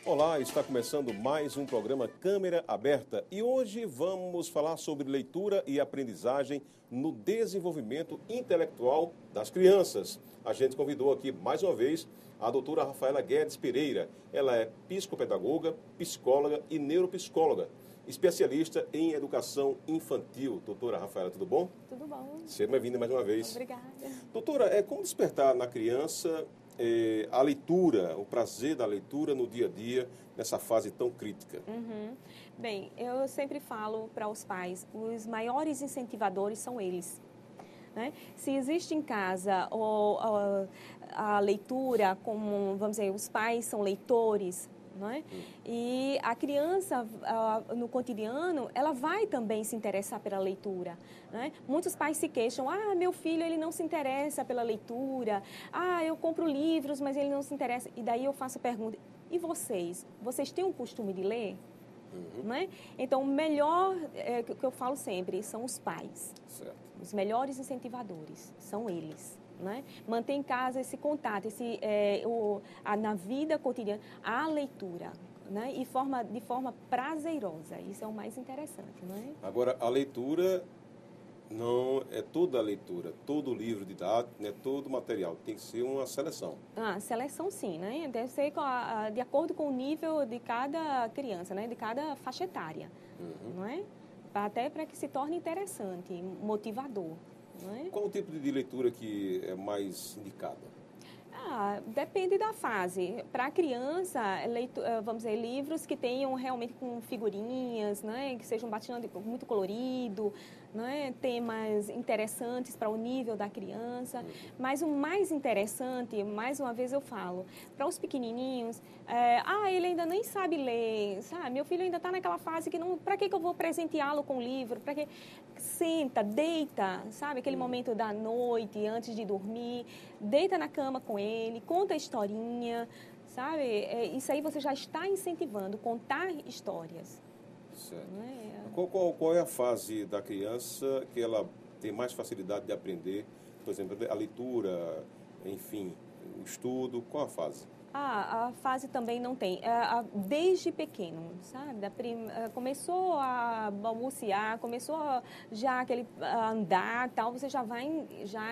Olá, está começando mais um programa Câmera Aberta e hoje vamos falar sobre leitura e aprendizagem no desenvolvimento intelectual das crianças. A gente convidou aqui mais uma vez a doutora Rafaela Guedes Pereira. Ela é psicopedagoga, psicóloga e neuropsicóloga, especialista em educação infantil. Doutora Rafaela, tudo bom? Tudo bom. Seja bem-vinda mais uma vez. Obrigada. Doutora, como despertar na criança a leitura, o prazer da leitura no dia a dia, nessa fase tão crítica? Bem, eu sempre falo para os pais, os maiores incentivadores são eles. Né? Se existe em casa a leitura, como, vamos dizer, os pais são leitores, não é? E a criança, no cotidiano, ela vai também se interessar pela leitura. Né? Muitos pais se queixam, meu filho ele não se interessa pela leitura, eu compro livros, mas ele não se interessa. E daí eu faço a pergunta, e vocês? Vocês têm o costume de ler? Né? Então, o melhor, que eu falo sempre, são os pais. Certo. Os melhores incentivadores são eles. Né? Manter em casa esse contato, na vida cotidiana, a leitura, né? E de forma prazerosa. Isso é o mais interessante. Né? Agora, a leitura não é toda a leitura, todo livro didático, né, todo material. Tem que ser uma seleção. Seleção sim, né? Deve ser de acordo com o nível de cada criança, né? De cada faixa etária. Não é? Até para que se torne interessante, motivador. Qual o tipo de leitura que é mais indicada? Depende da fase. Para a criança, vamos dizer, livros que tenham realmente com figurinhas, né? Que sejam bastante, muito colorido, né? Temas interessantes para o nível da criança. Mas o mais interessante, mais uma vez eu falo, para os pequenininhos, ele ainda nem sabe ler, sabe? Meu filho ainda está naquela fase que não... Para que eu vou presenteá-lo com o livro? Para que... Senta, deita, sabe? Aquele momento da noite, antes de dormir, deita na cama com ele, conta a historinha, sabe? Isso aí você já está incentivando, contar histórias. Certo. Qual é a fase da criança que ela tem mais facilidade de aprender? Por exemplo, a leitura, enfim, o estudo, qual a fase? A fase também não tem. Desde pequeno, sabe? Começou a balbuciar, começou a andar, tal, você já vai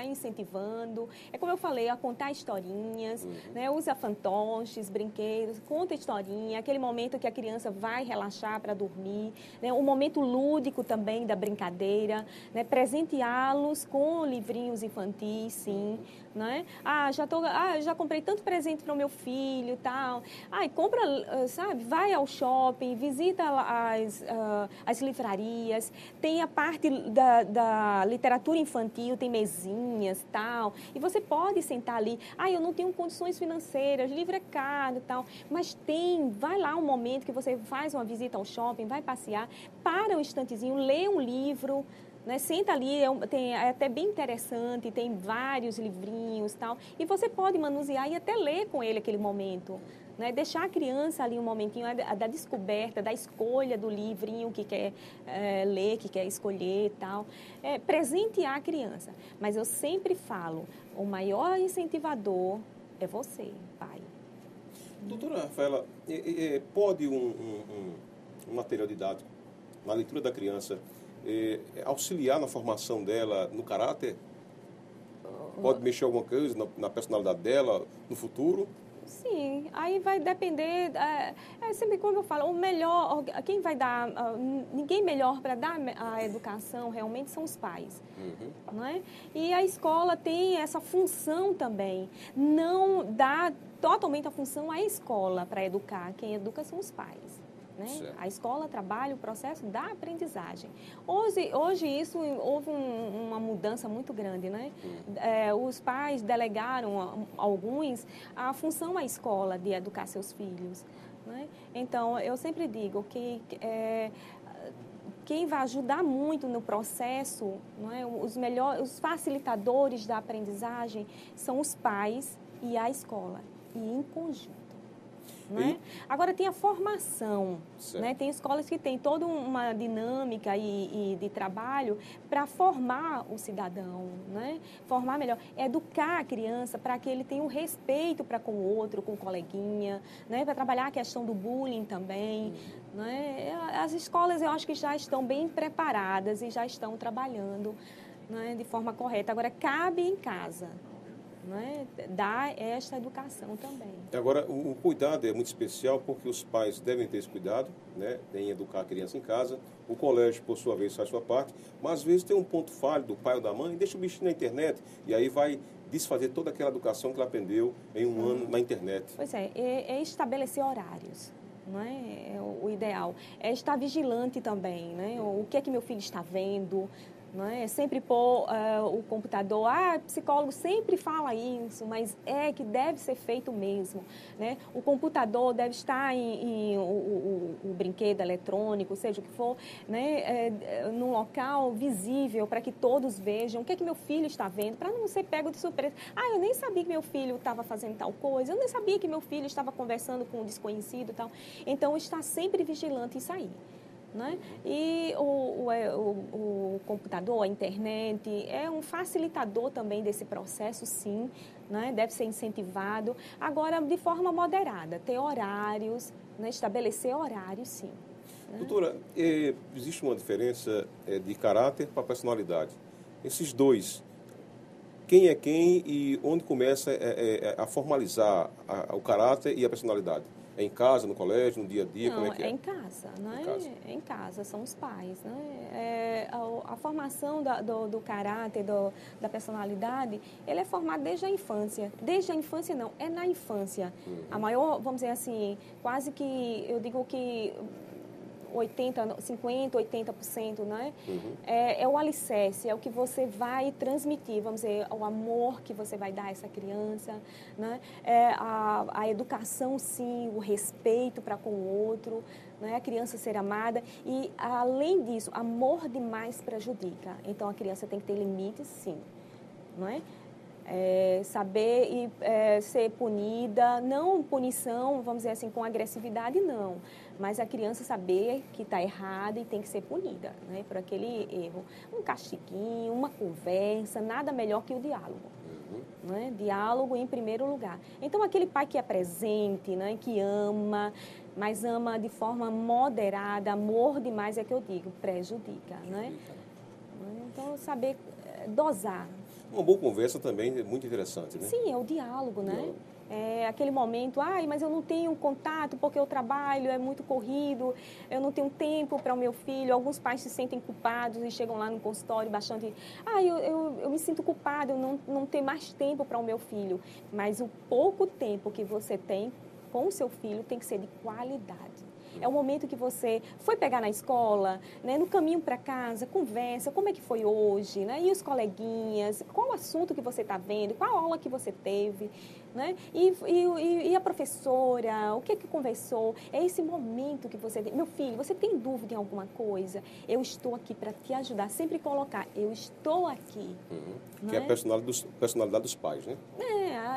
incentivando. É como eu falei, a contar historinhas, né? Usa fantoches, brinquedos, conta historinha, aquele momento que a criança vai relaxar para dormir, né? O momento lúdico também da brincadeira, né? Presenteá-los com livrinhos infantis, sim, né? Já comprei tanto presente para o meu filho e tal. Compra, sabe? Vai ao shopping, visita as livrarias, tem a parte da literatura infantil, tem mesinhas e tal. E você pode sentar ali. Eu não tenho condições financeiras, livro é caro e tal. Mas vai lá um momento que você faz uma visita ao shopping, vai passear, para um instantezinho, lê um livro, né? Senta ali, é até bem interessante, tem vários livrinhos e tal, e você pode manusear e até ler com ele aquele momento, né? Deixar a criança ali um momentinho da descoberta, da escolha do livrinho que quer ler, que quer escolher e tal, presentear a criança. Mas eu sempre falo, o maior incentivador é você, pai. Doutora Rafaela, pode um material didático na leitura da criança auxiliar na formação dela no caráter? Pode mexer alguma coisa na personalidade dela no futuro? Sim, aí vai depender, sempre como eu falo, o melhor, quem vai dar, ninguém melhor para dar a educação realmente são os pais, não é? E a escola tem essa função também, não dá totalmente a função à escola para educar, quem educa são os pais. Né? A escola trabalha o processo da aprendizagem. Hoje isso houve uma mudança muito grande, né? Os pais delegaram alguns a função à escola de educar seus filhos. Né? Então, eu sempre digo que quem vai ajudar muito no processo, não é? Os facilitadores da aprendizagem são os pais e a escola, e em conjunto. Né? Agora, tem a formação, né? Tem escolas que têm toda uma dinâmica e de trabalho para formar o cidadão, né? Formar melhor, educar a criança para que ele tenha um respeito para com o outro, com o coleguinha, né? Para trabalhar a questão do bullying também. Né? As escolas, eu acho que já estão bem preparadas e já estão trabalhando, né? De forma correta. Agora, cabe em casa, né, dar esta educação também. Agora, o cuidado é muito especial porque os pais devem ter esse cuidado, né, em educar a criança em casa. O colégio, por sua vez, faz sua parte, mas às vezes tem um ponto falho do pai ou da mãe, deixa o bichinho na internet e aí vai desfazer toda aquela educação que ela aprendeu em um ano na internet. Pois é estabelecer horários. Não é? O ideal é estar vigilante também, né? O que é que meu filho está vendo, não é? Sempre pôr o computador, psicólogo sempre fala isso, mas é que deve ser feito mesmo, né? O computador deve estar o brinquedo eletrônico, seja o que for, né? Num local visível para que todos vejam o que é que meu filho está vendo, para não ser pego de surpresa. Eu nem sabia que meu filho estava fazendo tal coisa, eu nem sabia que meu filho estava conversando com um desconhecido e tal. Então, estar sempre vigilante isso aí. Né? E o computador, a internet, é um facilitador também desse processo, sim, né? Deve ser incentivado. Agora, de forma moderada, ter horários, né? Estabelecer horários, sim. Né? Doutora, existe uma diferença de caráter para personalidade. Esses dois, quem é quem e onde começa a formalizar o caráter e a personalidade? É em casa, no colégio, no dia a dia? Não, como é que é? É em casa, né? Em casa. É em casa, são os pais, né? A formação do caráter, da personalidade, ele é formado desde a infância. Desde a infância, não, é na infância. A maior, vamos dizer assim, quase que, eu digo que 50%, 80%, né? É o alicerce, é o que você vai transmitir, vamos dizer, o amor que você vai dar a essa criança, né? A educação, sim, o respeito para com o outro, né? A criança ser amada e, além disso, amor demais prejudica. Então, a criança tem que ter limites, sim, não é? Saber ser punida, não punição, vamos dizer assim, com agressividade, não. Mas a criança saber que está errada e tem que ser punida, né, por aquele erro. Um castiguinho, uma conversa, nada melhor que o diálogo. Né? Diálogo em primeiro lugar. Então, aquele pai que é presente, né, que ama, mas ama de forma moderada, amor demais é que eu digo, prejudica. Né? Então, saber dosar. Uma boa conversa também é muito interessante, né? Sim, é o diálogo, né? É aquele momento, mas eu não tenho contato porque o trabalho é muito corrido, eu não tenho tempo para o meu filho. Alguns pais se sentem culpados e chegam lá no consultório bastante, eu me sinto culpado, eu não tenho mais tempo para o meu filho. Mas o pouco tempo que você tem com o seu filho tem que ser de qualidade. É o momento que você foi pegar na escola, né, no caminho para casa, conversa, como é que foi hoje, né, e os coleguinhas, qual o assunto que você está vendo, qual aula que você teve, né, e a professora, o que é que conversou. É esse momento que você tem. Meu filho, você tem dúvida em alguma coisa? Eu estou aqui para te ajudar. Sempre colocar, eu estou aqui. Que é a personalidade dos pais, né?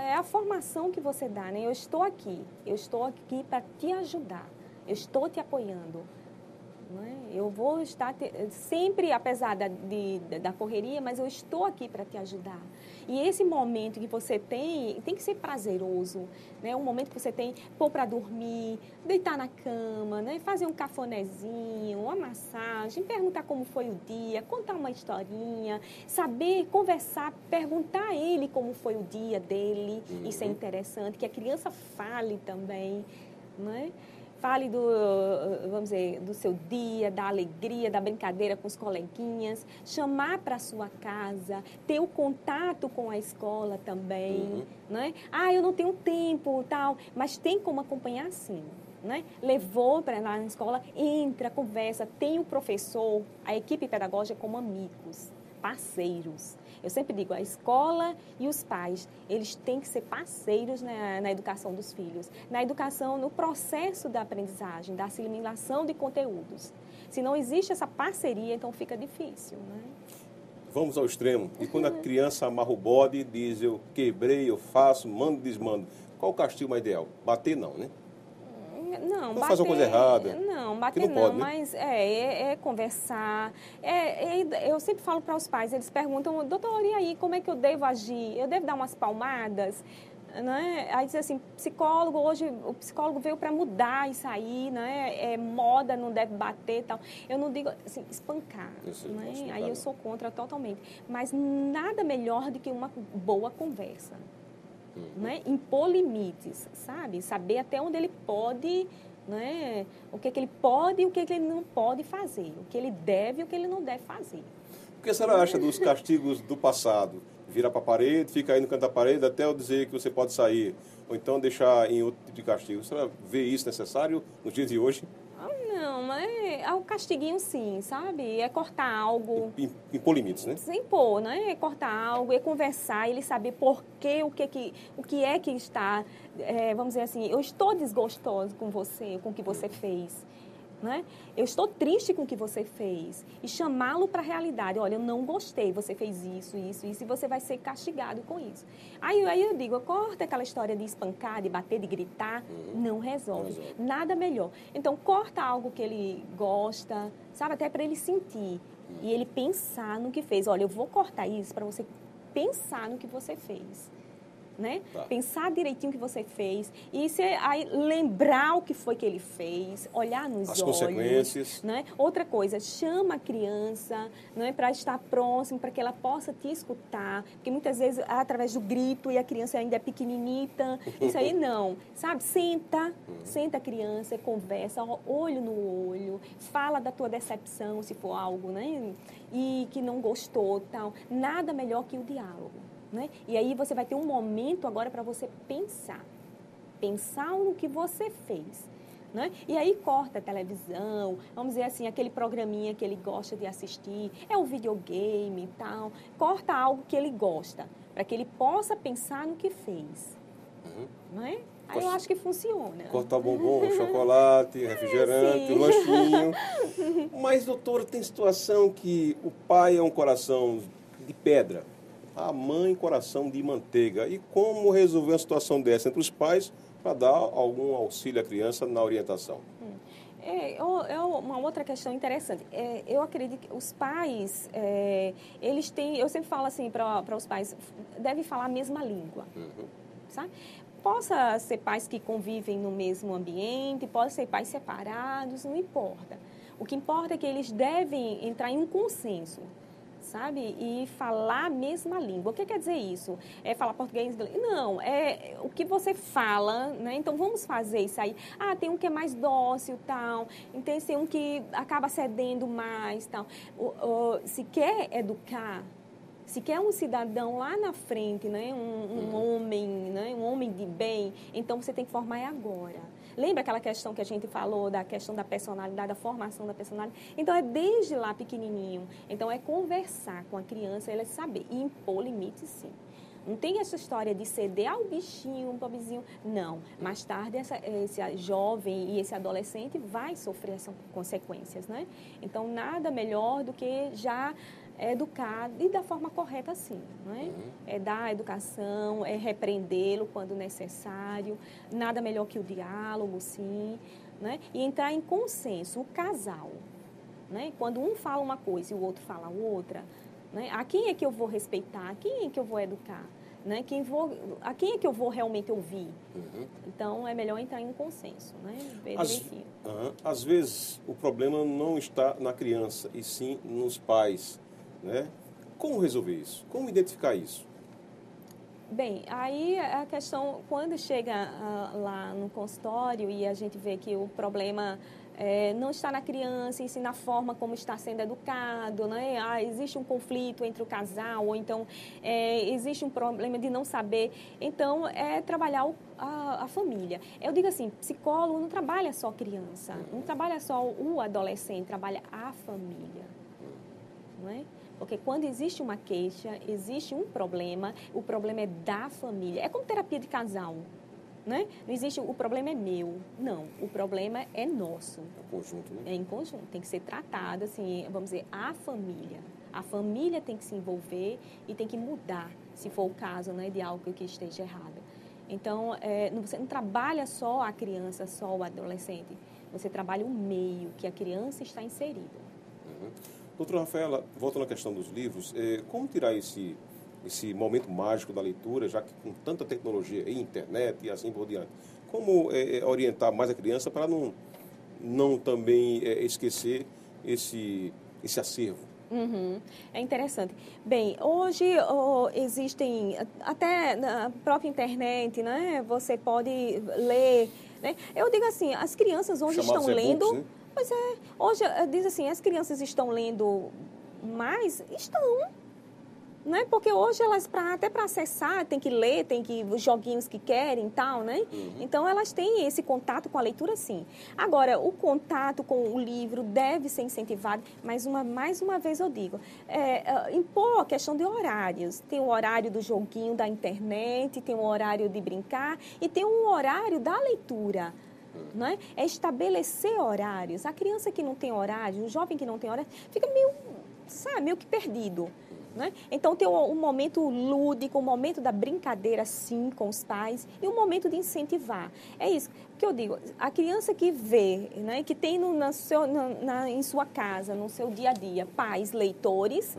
É a formação que você dá, né? Eu estou aqui para te ajudar. Eu estou te apoiando. Não é? Eu vou estar sempre, apesar da correria, mas eu estou aqui para te ajudar. E esse momento que você tem que ser prazeroso. Né? Um momento que você tem pôr para dormir, deitar na cama, né? Fazer um cafunézinho, uma massagem, perguntar como foi o dia, contar uma historinha, saber conversar, perguntar a ele como foi o dia dele. Isso é interessante, que a criança fale também, não é? Fale vamos dizer, do seu dia, da alegria, da brincadeira com os coleguinhas, chamar para a sua casa, ter o contato com a escola também, né? Eu não tenho tempo, tal, mas tem como acompanhar sim. Né? Levou para lá na escola, entra, conversa, tem o professor, a equipe pedagógica como amigos, parceiros. Eu sempre digo, a escola e os pais, eles têm que ser parceiros na educação dos filhos, na educação, no processo da aprendizagem, da assimilação de conteúdos. Se não existe essa parceria, então fica difícil, né? Vamos ao extremo. E quando a criança amarra o bode, diz, eu quebrei, eu faço, mando, desmando. Qual o castigo mais ideal? Bater não, né? Não, Não faz uma coisa errada. Não, Que bater não não, pode, né? mas é conversar. Eu sempre falo para os pais, eles perguntam, doutor, e aí, como é que eu devo agir? Eu devo dar umas palmadas? Né? Aí diz assim, psicólogo, hoje o psicólogo veio para mudar isso aí, né? É moda, não deve bater e tal. Eu não digo assim, espancar, né? Espancar, Aí eu sou contra totalmente. Mas nada melhor do que uma boa conversa. Né? Impor limites, sabe? Saber até onde ele pode, né? O que ele pode e o que ele não pode fazer. O que ele deve e o que ele não deve fazer. O que a senhora acha dos castigos do passado? Vira para a parede, fica aí no canto da parede até eu dizer que você pode sair. Ou então deixar em outro tipo de castigo. A senhora vê isso necessário nos dias de hoje? Não, mas é o castiguinho sim, sabe? É cortar algo. Impor limites, né? Sem pôr, né? É cortar algo, é conversar, ele saber por quê, o que é que está, vamos dizer assim, eu estou desgostoso com você, com o que você fez. Né? Eu estou triste com o que você fez. E chamá-lo para a realidade. Olha, eu não gostei, você fez isso, isso, isso, e você vai ser castigado com isso. Aí eu digo, corta aquela história de espancar, de bater, de gritar. Não resolve. Nada melhor. Então, corta algo que ele gosta, sabe? Até para ele sentir. E ele pensar no que fez. Olha, eu vou cortar isso para você pensar no que você fez. Né? Tá. Pensar direitinho o que você fez e aí lembrar o que foi que ele fez, olhar nos As olhos. Consequências. Né? Outra coisa, chama a criança, né, para estar próximo, para que ela possa te escutar, porque muitas vezes através do grito e a criança ainda é pequeninita, isso aí não, sabe? Senta a criança, conversa, olho no olho, fala da tua decepção, se for algo, né? E que não gostou, tal. Nada melhor que o diálogo. Né? E aí você vai ter um momento agora para você pensar no que você fez. Né? E aí corta a televisão, vamos dizer assim, aquele programinha que ele gosta de assistir, é o videogame e tal. Corta algo que ele gosta, para que ele possa pensar no que fez. Né? Aí eu acho que funciona. Cortar bombom, chocolate, refrigerante, lanchinho. Mas, doutora, tem situação que o pai é um coração de pedra, a mãe coração de manteiga. E como resolver uma situação dessa entre os pais para dar algum auxílio à criança na orientação? É uma outra questão interessante. Eu acredito que os pais, eles têm, eu sempre falo assim para os pais, devem falar a mesma língua, sabe? Possa ser pais que convivem no mesmo ambiente, pode ser pais separados, não importa. O que importa é que eles devem entrar em um consenso, sabe? E falar a mesma língua. O que quer dizer isso? É falar português? Não, é o que você fala, né? Então, vamos fazer isso aí. Ah, tem um que é mais dócil, tal. Então, tem um que acaba cedendo mais, tal. Se quer educar, se quer um cidadão lá na frente, né? Um homem, né? Um homem de bem, então você tem que formar agora. Lembra aquela questão que a gente falou da questão da personalidade, da formação da personalidade? Então, é desde lá pequenininho. Então, é conversar com a criança, ela saber e impor limites, sim. Não tem essa história de ceder ao bichinho, pobrezinho. Não. Mais tarde, esse jovem e esse adolescente vai sofrer essas consequências, né? Então, nada melhor do que já educar e da forma correta, sim, não é? É dar a educação, é repreendê-lo quando necessário, nada melhor que o diálogo, sim, né? E entrar em consenso, o casal, né? Quando um fala uma coisa e o outro fala outra, né? A quem é que eu vou respeitar? A quem é que eu vou educar? Né? A quem é que eu vou realmente ouvir? Então, é melhor entrar em um consenso, né? Às vezes, o problema não está na criança, e sim nos pais. Né? Como resolver isso? Como identificar isso? Bem, aí a questão, quando chega lá no consultório e a gente vê que o problema não está na criança, e sim na forma como está sendo educado, né? Existe um conflito entre o casal, ou então existe um problema de não saber. Então, é trabalhar a família. Eu digo assim, psicólogo não trabalha só criança, não trabalha só o adolescente, trabalha a família, não é? Porque quando existe uma queixa, existe um problema, o problema é da família. É como terapia de casal, né? Não existe o problema é meu. Não, o problema é nosso. É em conjunto, né? É em conjunto. Tem que ser tratado, assim, vamos dizer, a família. A família tem que se envolver e tem que mudar, se for o caso, né, de algo que esteja errado. Então, você não trabalha só a criança, só o adolescente. Você trabalha o meio que a criança está inserida. Uhum. Doutora Rafaela, voltando à questão dos livros, como tirar esse momento mágico da leitura, já que com tanta tecnologia e internet e assim por diante, como orientar mais a criança para não também esquecer esse acervo? Uhum. É interessante. Bem, hoje existem, até na própria internet, né? Você pode ler, né? Eu digo assim, as crianças hoje Chamados estão lendo... e-books, né? Pois é, hoje diz assim, as crianças estão lendo mais? Estão. Né? Porque hoje elas, até para acessar, tem que ler, tem que os joguinhos que querem e tal, né? Uhum. Então, elas têm esse contato com a leitura, sim. Agora, o contato com o livro deve ser incentivado, mais uma vez eu digo, impor a questão de horários. Tem o horário do joguinho da internet, tem o horário de brincar e tem um horário da leitura. Né? É estabelecer horários. A criança que não tem horário, o jovem que não tem horário, fica meio que perdido. Né? Então, tem um momento lúdico, um momento da brincadeira, sim, com os pais, e um momento de incentivar. É isso que eu digo. A criança que vê, né, que tem em sua casa, no seu dia a dia, pais leitores,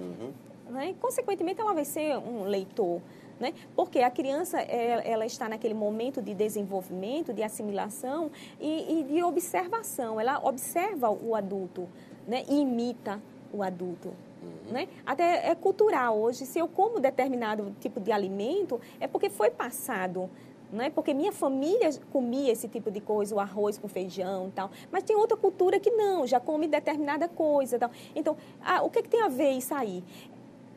né, consequentemente, ela vai ser um leitor. Né? Porque a criança ela está naquele momento de desenvolvimento, de assimilação e de observação. Ela observa o adulto, né? E imita o adulto. Né? Até é cultural hoje. Se eu como determinado tipo de alimento, é porque foi passado. Né? Porque minha família comia esse tipo de coisa, o arroz com feijão e tal. Mas tem outra cultura que não, já come determinada coisa. Tal. Então, o que tem a ver isso aí?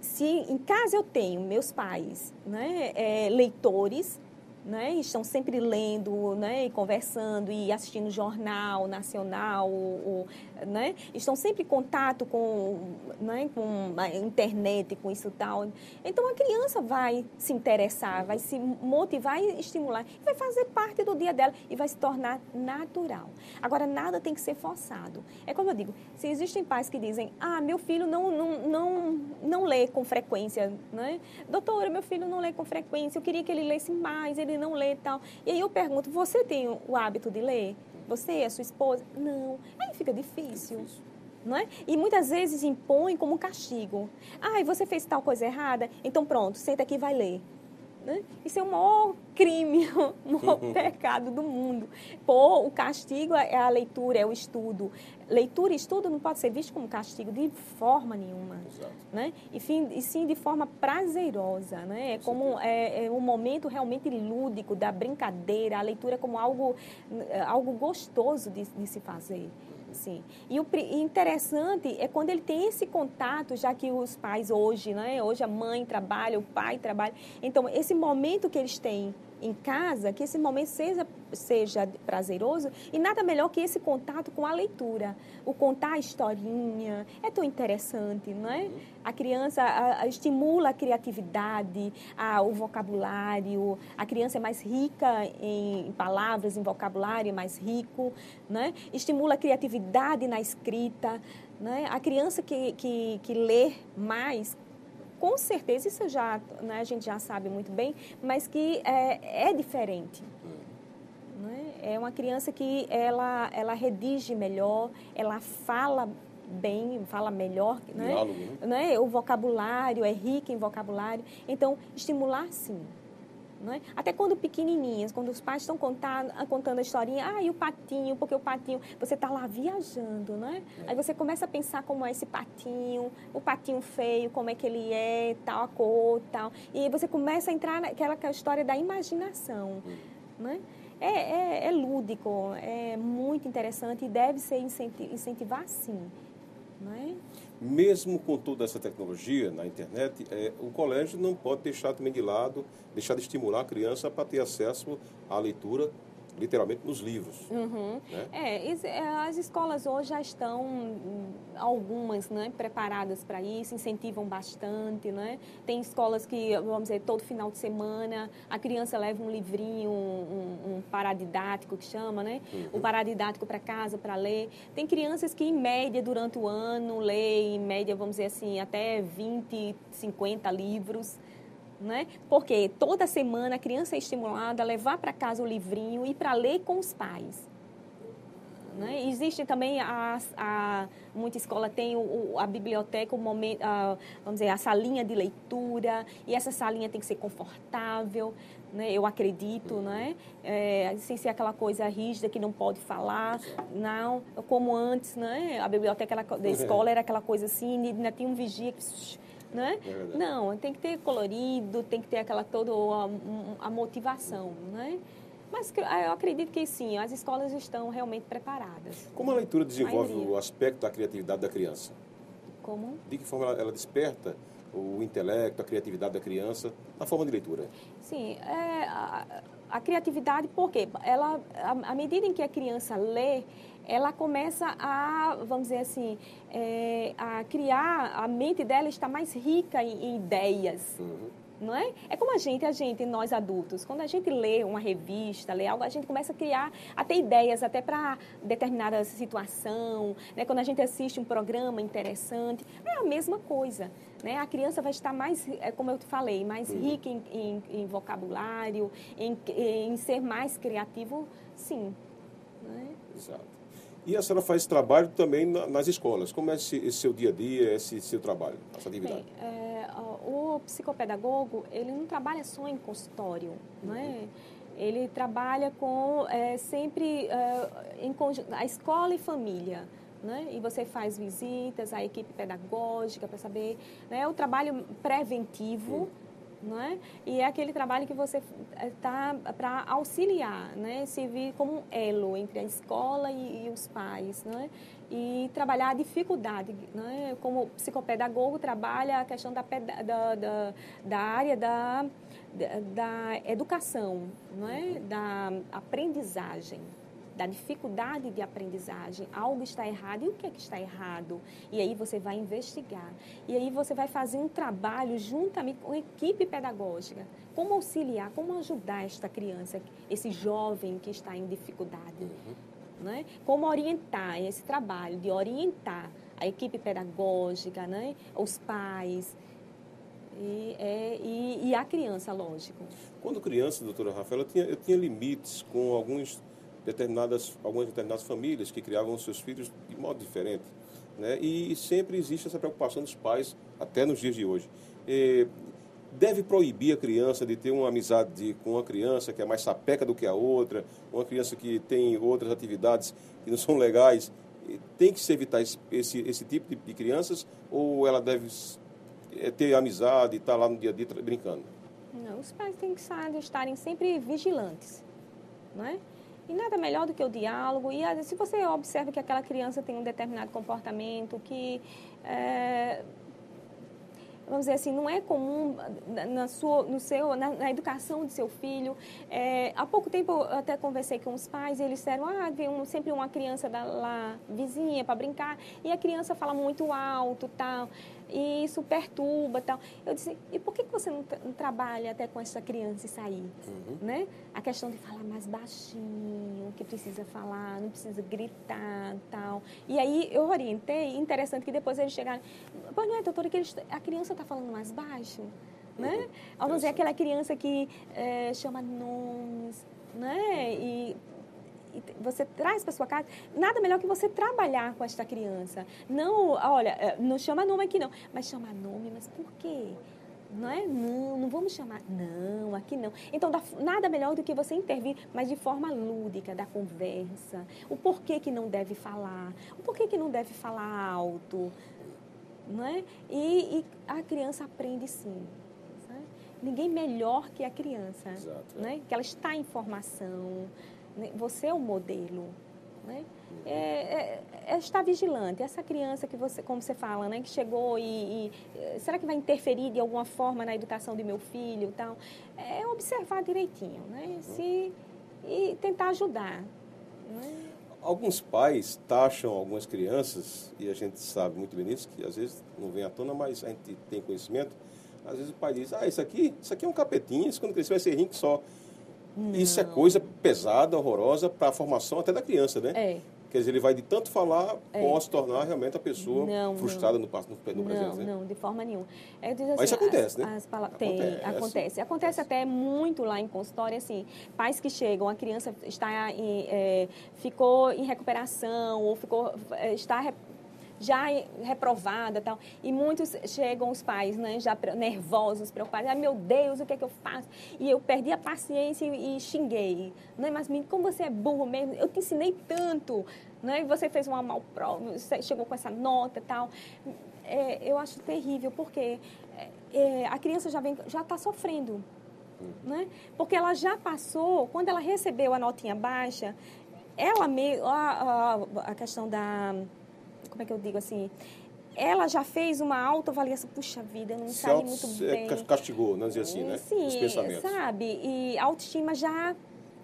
Se em casa eu tenho meus pais, né, leitores, né, estão sempre lendo, né, e conversando e assistindo jornal nacional, né, estão sempre em contato né, com a internet, com isso e tal. Então, a criança vai se interessar, vai se motivar e estimular, e vai fazer parte do dia dela e vai se tornar natural. Agora, nada tem que ser forçado. É como eu digo, se existem pais que dizem, meu filho não lê com frequência, né? Doutora, meu filho não lê com frequência, eu queria que ele lesse mais, ele não lê e tal. E aí eu pergunto, você tem o hábito de ler? Você, a sua esposa? Não. Aí fica difícil. Não é? E muitas vezes impõe como castigo. E você fez tal coisa errada? Então pronto, senta aqui e vai ler. Né? Isso é o maior crime, o maior pecado do mundo. O castigo é a leitura, é o estudo. Leitura e estudo não pode ser visto como castigo de forma nenhuma. Né? E sim de forma prazerosa. Né? Como um momento realmente lúdico, da brincadeira, a leitura como algo gostoso de se fazer. Sim. E o interessante é quando ele tem esse contato, já que os pais hoje, né? Hoje a mãe trabalha, o pai trabalha. Então, esse momento que eles têm em casa, que esse momento seja prazeroso, e nada melhor que esse contato com a leitura. O contar a historinha, é tão interessante, não é? A criança estimula a criatividade, o vocabulário, a criança é mais rica em palavras, em vocabulário, é mais rico, né? Estimula a criatividade na escrita, né? A criança que lê mais, com certeza, isso né, a gente já sabe muito bem, mas que é diferente. Né? É uma criança que ela redige melhor, ela fala bem, fala melhor. Né? Diálogo, né? O vocabulário é rico em vocabulário. Então, estimular, sim. Né? Até quando pequenininhas, quando os pais estão contando a historinha, e o patinho, porque o patinho, você está lá viajando, né? Aí você começa a pensar como é esse patinho, o patinho feio, como é que ele é, tal, a cor, tal. E aí você começa a entrar naquela história da imaginação, né? É lúdico, é muito interessante e deve ser incentivar, sim. Né? Mesmo com toda essa tecnologia na internet, o colégio não pode deixar também de lado, deixar de estimular a criança para ter acesso à leitura, literalmente, nos livros. Né? As escolas hoje já estão, algumas, né, preparadas para isso, incentivam bastante. Né? Tem escolas que, vamos dizer, todo final de semana, a criança leva um livrinho, um paradidático que chama, né? O paradidático para casa, para ler. Tem crianças que, em média, durante o ano, lêem, em média, vamos dizer assim, até 20, 50 livros. Né? Porque toda semana a criança é estimulada a levar para casa o livrinho e para ler com os pais. Né? Existe também, muita escola tem a biblioteca, o momento, vamos dizer, a salinha de leitura, e essa salinha tem que ser confortável, né? Eu acredito, né? Sem ser aquela coisa rígida que não pode falar, não, como antes, né? A biblioteca da escola era aquela coisa assim, ainda tinha um vigia que... Né? Não, tem que ter colorido, tem que ter aquela toda a motivação, né? Mas eu acredito que sim, as escolas estão realmente preparadas. Como a leitura desenvolve o aspecto da criatividade da criança? Como? De que forma ela desperta o intelecto, a criatividade da criança na forma de leitura? Sim, a criatividade, porque ela, à medida em que a criança lê, ela começa a, vamos dizer assim, a criar, a mente dela está mais rica em ideias. Não é? É como nós adultos, quando a gente lê uma revista, lê algo, a gente começa a criar, a ter ideias até para determinada situação, né? Quando a gente assiste um programa interessante, é a mesma coisa, né? A criança vai estar mais, como eu te falei, mais rica em vocabulário, em ser mais criativo, sim. Né? Exato. E a senhora faz trabalho também nas escolas. Como é esse seu dia a dia, esse seu trabalho, essa atividade? Bem, o psicopedagogo, ele não trabalha só em consultório, né? Ele trabalha com sempre em conjunto, a escola e família. Né? E você faz visitas à equipe pedagógica para saber, né? O trabalho preventivo, né? E é aquele trabalho que você está para auxiliar, né? Servir como um elo entre a escola e os pais, né? E trabalhar a dificuldade, né? Como psicopedagogo trabalha a questão da área da educação, né? Da aprendizagem, da dificuldade de aprendizagem. Algo está errado. E o que é que está errado? E aí você vai investigar. E aí você vai fazer um trabalho juntamente com a equipe pedagógica. Como auxiliar, como ajudar esta criança, esse jovem que está em dificuldade. Né? Como orientar esse trabalho de orientar a equipe pedagógica, né? Os pais e a criança, lógico. Quando criança, doutora Rafaela, eu tinha limites com algumas determinadas famílias que criavam seus filhos de modo diferente, né? E sempre existe essa preocupação dos pais, até nos dias de hoje. Deve proibir a criança de ter uma amizade com uma criança que é mais sapeca do que a outra, uma criança que tem outras atividades que não são legais. Tem que se evitar esse tipo de crianças, ou ela deve ter amizade e estar lá no dia a dia brincando? Não, os pais têm que estarem sempre vigilantes, não é? E nada melhor do que o diálogo. E se você observa que aquela criança tem um determinado comportamento que, vamos dizer assim, não é comum na educação de seu filho. Há pouco tempo eu até conversei com os pais e eles disseram, vem sempre uma criança lá vizinha para brincar e a criança fala muito alto, tal, e isso perturba, tal. Eu disse, e por que você não trabalha até com essa criança e sair? Né? A questão de falar mais baixinho, que precisa falar, não precisa gritar, tal. E aí eu orientei, interessante que depois eles chegaram, pois não é, doutora, que a criança está falando mais baixo, né? Vamos dizer, aquela criança que chama nomes, né? E você traz para sua casa, nada melhor que você trabalhar com esta criança. Não, olha, não chama nome aqui não, mas chama nome, mas por quê? Não é? Não vamos chamar. Não, aqui não. Então, nada melhor do que você intervir, mas de forma lúdica, da conversa. O porquê que não deve falar, o porquê que não deve falar alto. Não é? E a criança aprende sim. Sabe? Ninguém melhor que a criança. Exato, né? Que ela está em formação. Você é o modelo, né? Estar vigilante. Essa criança que você, como você fala, né, que chegou será que vai interferir de alguma forma na educação do meu filho, tal? Observar direitinho, né? E tentar ajudar. Né? Alguns pais taxam algumas crianças, e a gente sabe muito bem disso, que às vezes não vem à tona, mas a gente tem conhecimento. Às vezes o pai diz, isso aqui é um capetinho, isso quando crescer vai ser rinque só. Não. Isso é coisa pesada, horrorosa para a formação até da criança, né? Quer dizer, ele vai de tanto falar, pode se tornar realmente a pessoa frustrada no presente, né? Não, de forma nenhuma. Mas isso acontece, né? Acontece até muito lá em consultório, assim, pais que chegam, a criança ficou em recuperação ou está já reprovada, tal, e muitos chegam, os pais, né, já nervosos, preocupados, meu Deus, o que é que eu faço? E eu perdi a paciência e xinguei, né? Mas menino, como você é burro mesmo, eu te ensinei tanto, né? Você fez uma mal prova, você chegou com essa nota, tal. Eu acho terrível, porque a criança já está sofrendo, né? Porque ela já passou, quando ela recebeu a notinha baixa, ela mesmo, a questão da, como é que eu digo assim, ela já fez uma autoavaliação, puxa vida, eu não saí muito bem. Castigou, não dizer assim, né? Sim, os pensamentos. Sabe? E a autoestima já,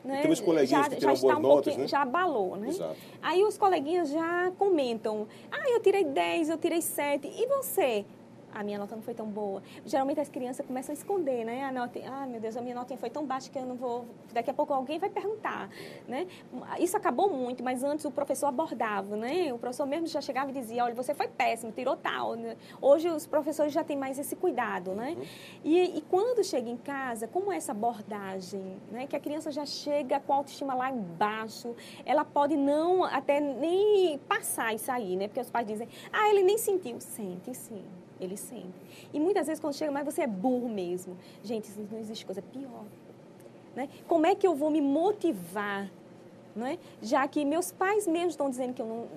né, tem uns coleguinhas que tiram boas notas, né? Já abalou, né? Exato. Aí os coleguinhas já comentam, eu tirei 10, eu tirei 7, e você? A minha nota não foi tão boa. Geralmente as crianças começam a esconder, né? A nota, meu Deus, a minha notinha foi tão baixa que eu não vou... Daqui a pouco alguém vai perguntar, né? Isso acabou muito, mas antes o professor abordava, né? O professor mesmo já chegava e dizia, olha, você foi péssimo, tirou tal. Hoje os professores já têm mais esse cuidado, né? E quando chega em casa, como essa abordagem, né? Que a criança já chega com a autoestima lá embaixo, ela pode não até nem passar e sair, né? Porque os pais dizem, ele nem sentiu. Sente, sim. Ele sente. E muitas vezes quando chega, mas você é burro mesmo. Gente, não existe coisa pior. Né? Como é que eu vou me motivar? Né? Já que meus pais mesmo estão dizendo que eu não,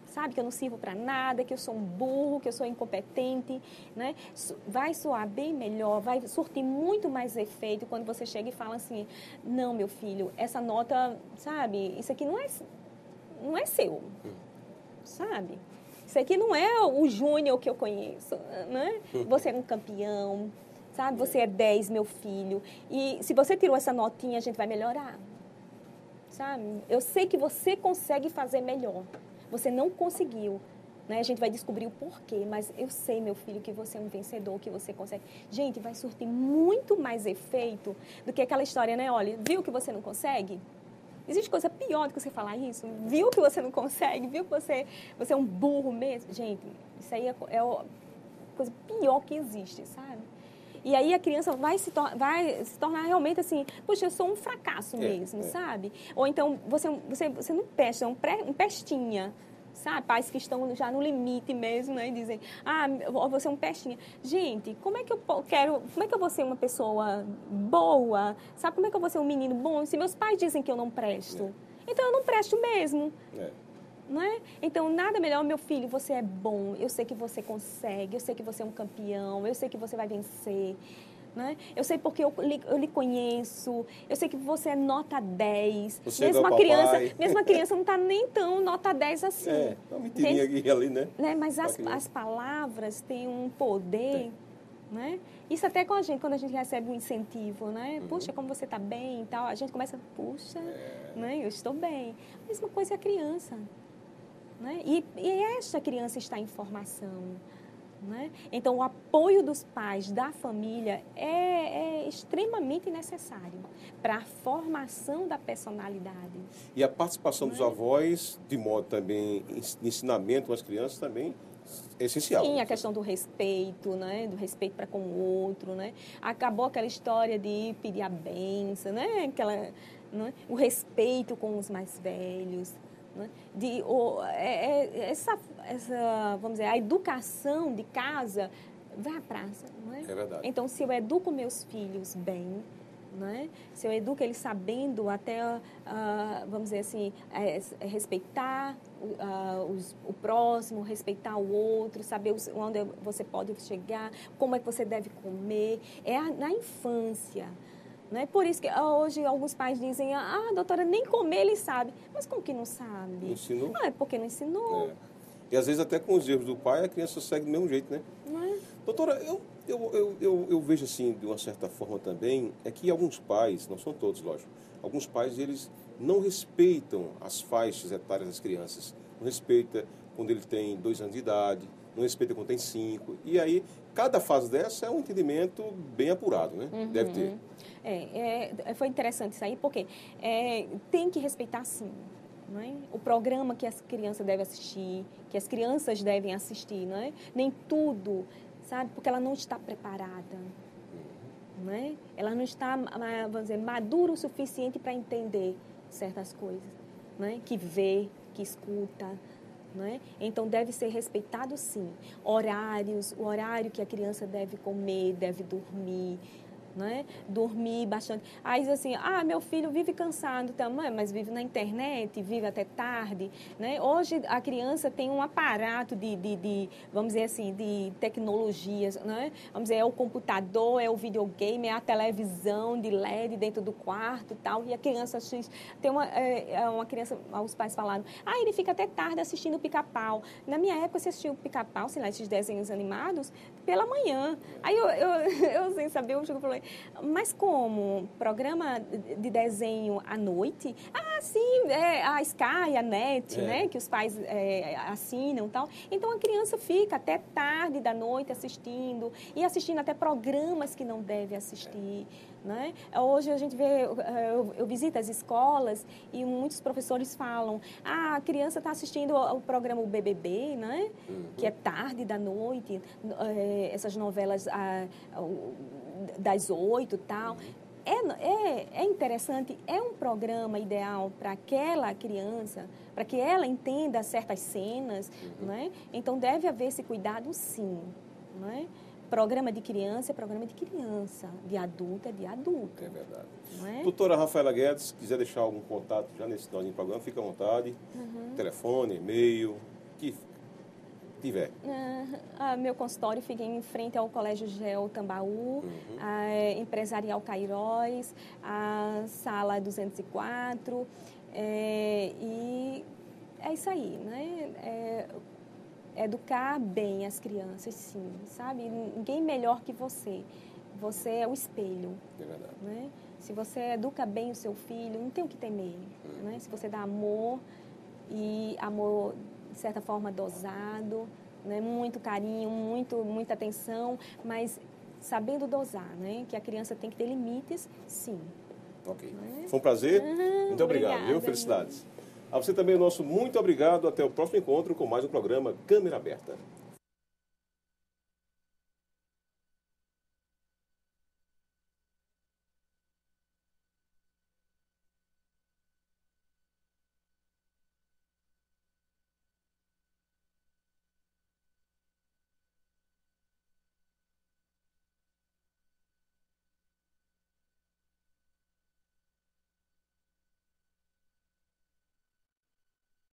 sabe, que eu não sirvo para nada, que eu sou um burro, que eu sou incompetente. Né? Vai soar bem melhor, vai surtir muito mais efeito quando você chega e fala assim, não, meu filho, essa nota, sabe, isso aqui não é seu. Sabe? Isso aqui não é o Júnior que eu conheço, né? Você é um campeão, sabe? Você é 10, meu filho. E se você tirou essa notinha, a gente vai melhorar, sabe? Eu sei que você consegue fazer melhor. Você não conseguiu, né? A gente vai descobrir o porquê, mas eu sei, meu filho, que você é um vencedor, que você consegue. Gente, vai surtir muito mais efeito do que aquela história, né? Olha, viu que você não consegue? Existe coisa pior do que você falar isso? Viu que você não consegue? Viu que você é um burro mesmo? Gente, isso aí é a coisa pior que existe, sabe? E aí a criança vai se tornar realmente assim, puxa, eu sou um fracasso mesmo, sabe? Ou então você não presta, um pestinha. Sabe? Pais que estão já no limite mesmo, né? E dizem, você é um pestinha. Gente, como é que eu vou ser uma pessoa boa? Sabe como é que eu vou ser um menino bom se meus pais dizem que eu não presto? Então, eu não presto mesmo. Não é? Então, nada melhor, meu filho, você é bom, eu sei que você consegue, eu sei que você é um campeão, eu sei que você vai vencer. Né? Eu sei porque eu lhe conheço, eu sei que você é nota 10. Você mesmo a criança não está nem tão nota 10 assim. Uma mentirinha aqui ali, né? Mas as palavras têm um poder, né? Isso até com a gente, quando a gente recebe um incentivo, né? Puxa, como você está bem e tal, a gente começa, puxa, né? Eu estou bem. A mesma coisa é a criança, né? E esta criança está em formação. Né? Então, o apoio dos pais, da família, é extremamente necessário para a formação da personalidade. E a participação dos avós, de modo também, de ensinamento às crianças, também é essencial. Sim, a questão do respeito, né? Do respeito para com o outro. Né? Acabou aquela história de pedir a benção, né? O respeito com os mais velhos. Né? Vamos dizer, a educação de casa vai à praça, não é? É verdade. Então, se eu educo meus filhos bem, né? Se eu educo eles sabendo até, vamos dizer assim, respeitar o próximo, respeitar o outro, saber onde você pode chegar, como é que você deve comer, na infância. Não é por isso que hoje alguns pais dizem, doutora, nem comer ele sabe. Mas como que não sabe? Ensinou? Não, é porque não ensinou. E às vezes até com os erros do pai, a criança segue do mesmo jeito, né? Não é? Doutora, eu vejo assim, de uma certa forma também, é que alguns pais, não são todos, lógico, alguns pais, eles não respeitam as faixas etárias das crianças. Não respeita quando ele tem 2 anos de idade, não respeita quando tem 5. E aí, cada fase dessa é um entendimento bem apurado, né? Deve ter. Foi interessante isso aí, porque tem que respeitar sim. Não é? O programa que as crianças devem assistir, que as crianças devem assistir, não é? Nem tudo, sabe? Porque ela não está preparada, não é? Ela não está, vamos dizer, madura o suficiente para entender certas coisas, não é? Que vê, que escuta, não é? Então deve ser respeitado, sim. Horários, o horário que a criança deve comer, deve dormir. Não é? Dormir bastante. Aí diz assim, meu filho vive cansado também, mas vive na internet, vive até tarde. Né? Hoje a criança tem um aparato de vamos dizer assim, de tecnologias. Né? Vamos dizer, é o computador, é o videogame, é a televisão de LED dentro do quarto e tal. E a criança assiste. Tem uma criança, os pais falaram, ele fica até tarde assistindo o Pica-Pau. Na minha época, você assistiu o Pica-Pau, sei lá, esses desenhos animados, pela manhã. Aí eu sem saber, eu falei, mas como? Programa de desenho à noite? Sim, a Sky, a NET, né? Que os pais assinam e tal. Então, a criança fica até tarde da noite assistindo e assistindo até programas que não deve assistir. Né? Hoje a gente vê, eu visito as escolas e muitos professores falam, a criança está assistindo o programa o BBB, né? Que é tarde da noite, essas novelas das 8 e tal. É interessante, é um programa ideal para aquela criança, para que ela entenda certas cenas, né? Então deve haver esse cuidado, sim, né? Programa de criança é programa de criança, de adulto é de adulto. É verdade. Não é? Doutora Rafaela Guedes, quiser deixar algum contato já nesse final do programa, fica à vontade. Telefone, e-mail, que tiver. Meu consultório fica em frente ao Colégio Geo Tambaú, a Empresarial Cairóis, a Sala 204. E é isso aí, né? Educar bem as crianças, sim, sabe? Ninguém melhor que você. Você é o espelho. É verdade. Né? Se você educa bem o seu filho, não tem o que temer. Né? Se você dá amor, e amor, de certa forma, dosado, né? Muito carinho, muita atenção, mas sabendo dosar, né? Que a criança tem que ter limites, sim. Ok. Né? Foi um prazer. Muito obrigado, Obrigada, viu? Felicidades. A você também, nosso muito obrigado. Até o próximo encontro com mais um programa Câmera Aberta.